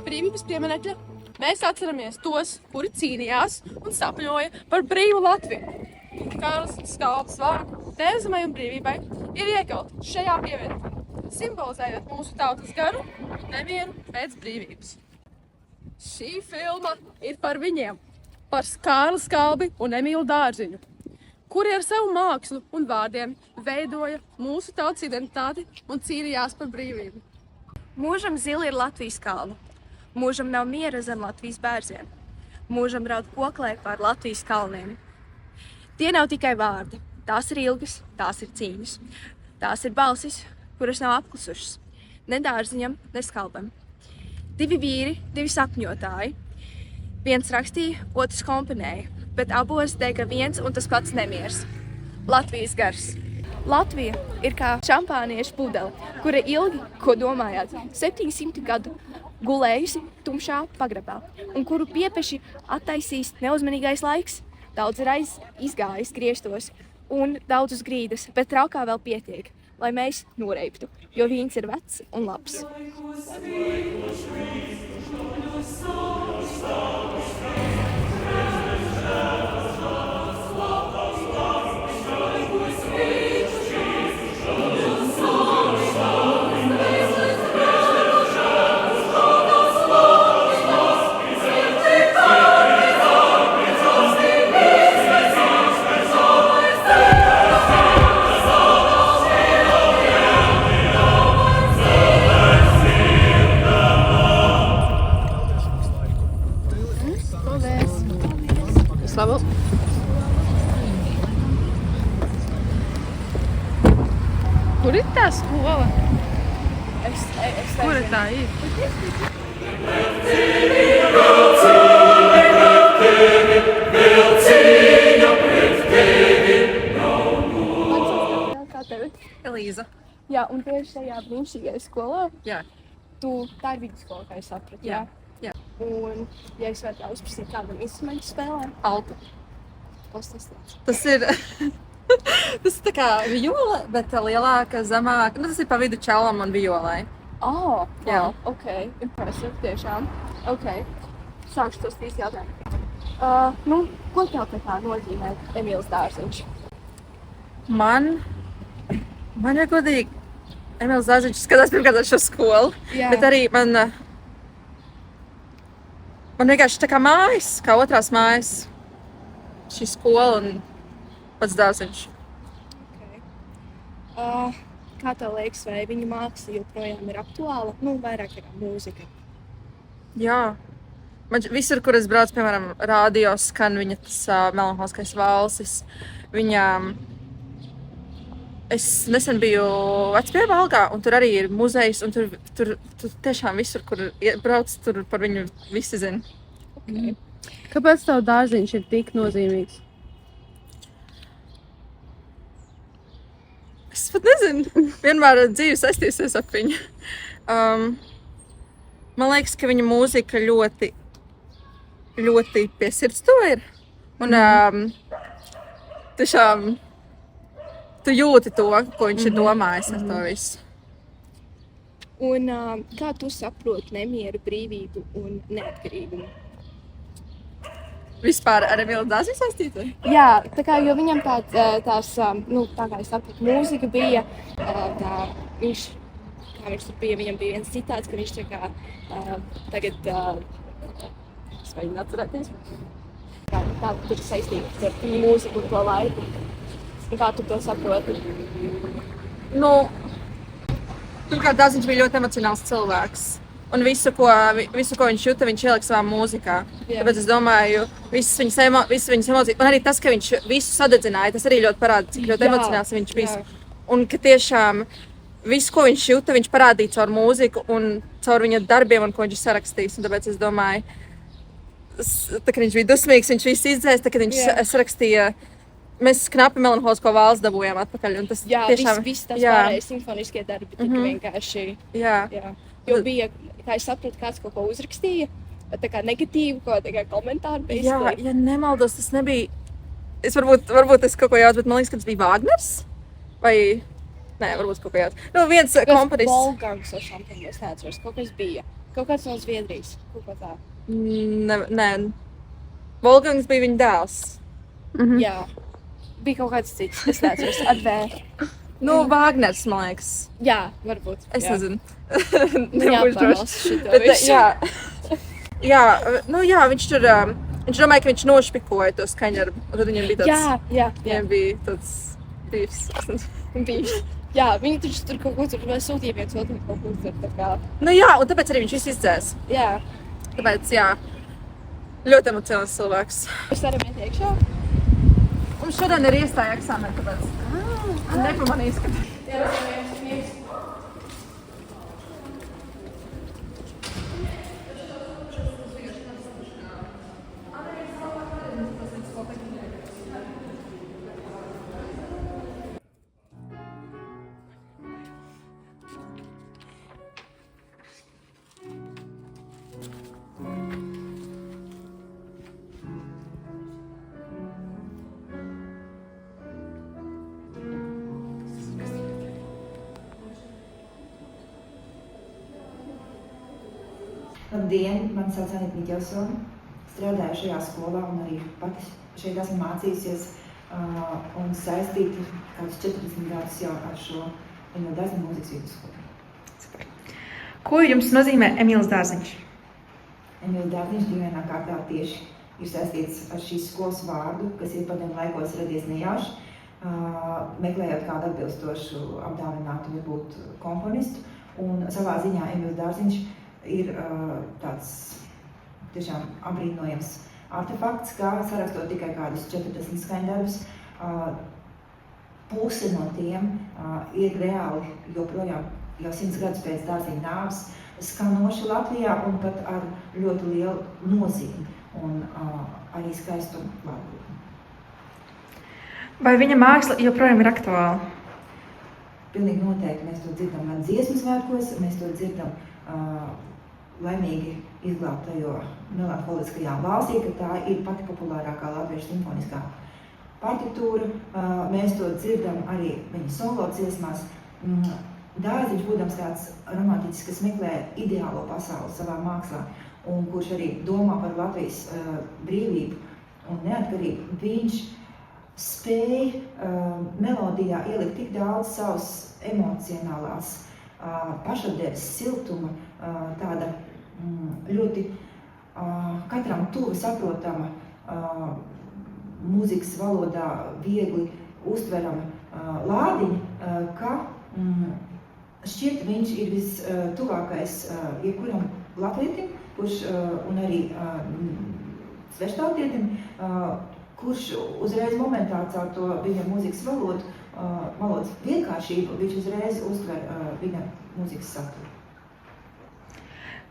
Pie brīvības pieminekļa mēs atceramies tos, kuri cīnījās un sapņoja par brīvu Latviju. Kārlis Skalbes vārdu Tēvzemei un brīvībai ir iekļaut šajā pieminekļā, simbolizējot mūsu tautas garu un nemieru pēc brīvības. Šī filma ir par viņiem, par Kārli Skalbi un Emīlu Dārziņu, kuri ar savu mākslu un vārdiem veidoja mūsu tautas identitāti un cīnījās par brīvību. Mūžam zili ir Latvijas kalni, mūžam nav miera zem Latvijas bērziem, mūžam raud koklē pār Latvijas kalniem. Tie nav tikai vārdi, tās ir ilgas, tās ir cīņas, tās ir balsis, kuras nav apklusušas, ne Dārziņam, ne Skalbam. Divi vīri, divi sapņotāji, viens rakstīja, otrs komponēja, bet abos dega viens un tas pats nemiers – Latvijas gars. Latvija ir kā šampānieša pudele, kura ilgi, ko domājāt, 700 gadu gulējusi tumšā pagrabā, un kuru piepeši attaisīs neuzmanīgais laiks. Daudz ir izgājis griestos un daudz uz grīdas, bet traukā vēl pietiek, lai mēs noreiptu, jo vīns ir vecs un labs. Slavu. Kur ir tā skola? Kur tā ir? Kā tevi? Elīza. Jā, un tieši šajā brīnišķīgajā skolā? Jā. Tā ir vidusskola, kā es sapratu, jā? Jā. Un, ja es varētu uzprasīt kādam instrumentu spēlē? Alta. Kas tas tāds? Tas ir, tas ir tā kā viola, bet lielāka, zemāka. Tas ir pa vidu čelam un violai. Oh, Jā. wow, ok, impressive, tiešām. Ok, sākšu tos trīs jautājumus. Ko tev tā kā nozīmē Emīls Dārziņš? Man ir godīgi, Emīls Dārziņš skatās pirmkārt šo skolu, Jā. bet arī man vienkārši tā kā mājas, kā otrās mājas, šī skola un pats Dārziņš. Okay. Kā tev liekas, vai viņa māksla joprojām ir aktuāla? Vairāk kā mūzika. Jā. Man visur, kur es braucu, piemēram, rādio skan viņa tas melanholiskais valsis. Es nesen biju Vecpiebalgā, un tur arī ir muzejs, un tur tiešām visur, kur brauc, tur par viņu visi zina. Okay. Kāpēc tev Dārziņš ir tik nozīmīgs? Es pat nezinu. Vienmēr dzīve saistīsies ap viņu. Man liekas, ka viņa mūzika ļoti pie sirds to ir. Un tiešām tu jūti to, ko viņš ir domājis ar to visu. Un kā tu saproti nemieru, brīvību un neatkarīgumu? Vispār ar Emīlu Dārziņu saistīta? Jā, tā kā, jo viņam tā kā es sapratu, mūzika bija, viņš tur bija, viņam bija viens citāts, ka viņš tā kā tagad, es mēģinu atcerēties, kā tur saistīts ar viņu mūziku un to laiku. Un kā tu to saproti? Pirmkārt, Dārziņš bija ļoti emocionāls cilvēks. Un visu, ko viņš jūta, viņš ielika savā mūzikā. Jā. Tāpēc es domāju, visas viņas emocijas, un arī tas, ka viņš visu sadedzināja, tas arī ļoti parāda, cik ļoti emocionāls viņš bija. Un ka tiešām visu, ko viņš jūta, viņš parādīja caur mūziku un caur viņa darbiem, un ko viņš ir sarakstījis. Un tāpēc es domāju, tā, kad viņš bija dusmīgs, viņš visu izdzēs, tā, kad viņš sarakstīja, mēs knapi melanholisko valsts dabūjām atpakaļ. Un tas tiešām, viss tas pārējais simfoniskie darbi tika vienkārši. Jā. Jo bija, kā es sapratu, kāds kaut ko uzrakstīja, tā kā negatīvu, ko tā kā komentāru basically. Jā, ja nemaldos, tas nebija, varbūt es kaut ko jaucu, bet man liekas, ka tas bija Wagners, vai, nē, varbūt kaut ko jaucu. Viens komponists. Wolfgangs ar šampani, es neatceros, kaut kas bija. Kaut kāds no Zviedrijas. Kaut kā tā. Nē. Wolfgangs bija viņa dēls. Jā. Bija kaut kāds cits, es neatceros. Ar V. Vāgners, man liekas. Jā, varbūt. Es jā. nezinu. Nebūšu Nebūšu šito Bet, visu. jā, viņš tur, viņš domāja, ka viņš nošpikoja to skaņdarbu. Un tad viņam bija tāds, Jā. viņam bija tāds tīvs. Bijis. Jā, viņi taču tur kaut ko tur sūtīja viens otru kaut ko tur tā kā. Un tāpēc arī viņš visu izdzēs. Jā. Tāpēc, ļoti emocionāls cilvēks. Es varam iet iekšā? Un šodien ir iestāja eksāmeni, tāpēc nepamanīs, ka... Labdien, mani sauc Anita Miķelsone. Strādāju šajā skolā un arī pati šeit esmu mācījusies un saistīta kādus 40 gadus jau ar šo Emīla Dārziņa mūzikas vidusskolu. Ko jums nozīmē Emīls Dārziņš? Emīla Dārziņš dīvainā kārtā tieši ir saistīts ar šīs skolas vārdu, kas ir padomju laikos radies nejauši, meklējot kādu atbilstošu apdāvinātu varbūt komponistu. Un savā ziņā Emīls Dārziņš ir tāds tiešām apbrīnojams artefakts, kā sarakstot tikai kādus 40 skaņdarbus. Puse no tiem ir reāli joprojām jau 100 gadus pēc Dārziņa nāves skanoši Latvijā un pat ar ļoti lielu nozīmi un arī skaistumu vārdu. Vai viņa māksla joprojām ir aktuāla? Pilnīgi noteikti mēs to dzirdam gan dziesmu svētkos, mēs to dzirdam laimīgi izglābtajo melanholiskajā valstī, ka tā ir pati populārākā latviešu simfoniskā partitūra. Mēs to dzirdam arī viņa solo dziesmās. Dārziņš, būdams tāds romantiķis, kas meklē ideālo pasauli savā mākslā un kurš arī domā par Latvijas brīvību un neatkarību, viņš spēja melodijā ielikt tik daudz savas emocionālās pašapziņas siltuma, tāda ļoti katram tuva saprotama, mūzikas valodā viegli uztverama lādiņa, ka šķiet viņš ir vistuvākais jebkuram latvietim, kurš un arī sveštautietim, kurš uzreiz momentā caur to viņa mūzikas valodas vienkāršību, viņš uzreiz uztver viņa mūzikas saturu.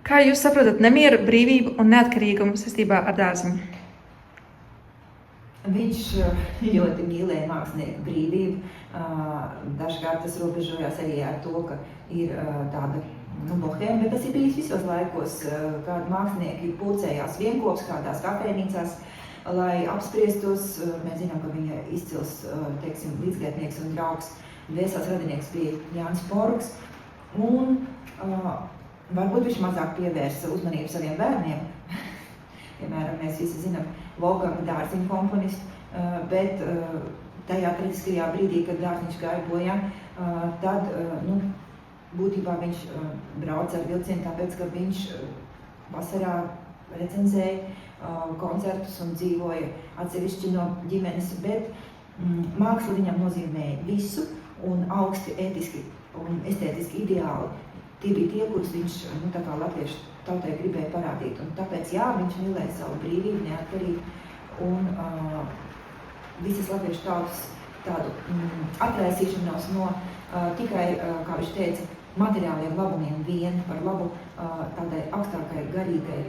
Kā jūs saprotat nemieru, brīvību un neatkarīgumu saistībā ar Dārziņu? Viņš ļoti mīlēja mākslinieku brīvību. Dažkārt tas robežojās arī ar to, ka ir tāda bohēma, bet tas ir bijis visos laikos, kad mākslinieki pulcējās vienkops kādās kafejnīcās, lai apspriestos. Mēs zinām, ka viņa izcils, teiksim, līdzgaitnieks un draugs, dvēseles radinieks bija Jānis Porgs. Un varbūt viņš mazāk pievērsa uzmanību saviem bērniem. Piemēram, mēs visi zinām Wolfganga Dārziņa komponistu, bet tajā kritiskajā brīdī, kad Dārziņš gāja bojā, tad būtībā viņš brauca ar vilcienu, tāpēc, ka viņš vasarā recenzēja koncertus un dzīvoja atsevišķi no ģimenes, bet māksla viņam nozīmēja visu un augsti ētiski un estētiski ideāli. Tie bija tie, kurus viņš tā kā latviešu tautai gribēja parādīt. Un tāpēc, viņš mīlēja savu brīvību, neatkarību un visas latviešu tautas tādu atraisīšanos no tikai, kā viņš teica, materiāliem labumiem vien par labu tādai augstākai garīgai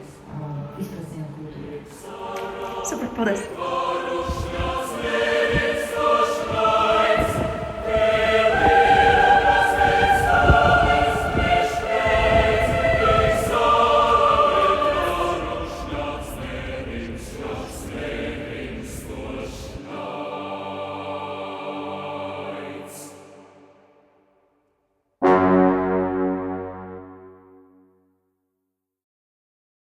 izpratnei un kultūrai. Super, paldies!